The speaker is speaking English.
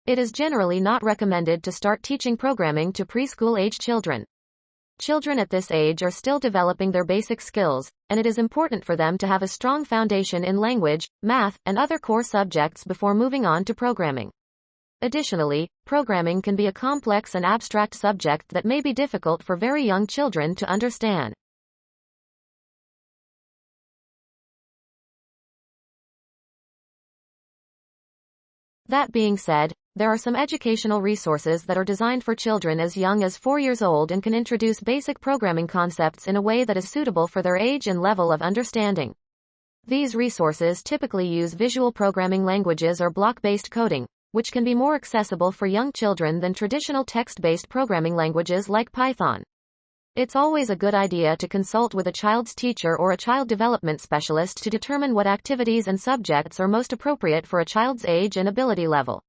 It is generally not recommended to start teaching programming to preschool-age children. Children at this age are still developing their basic skills, and it is important for them to have a strong foundation in language, math, and other core subjects before moving on to programming. Additionally, programming can be a complex and abstract subject that may be difficult for very young children to understand. That being said, there are some educational resources that are designed for children as young as 4 years old and can introduce basic programming concepts in a way that is suitable for their age and level of understanding. These resources typically use visual programming languages or block-based coding, which can be more accessible for young children than traditional text-based programming languages like Python. It's always a good idea to consult with a child's teacher or a child development specialist to determine what activities and subjects are most appropriate for a child's age and ability level.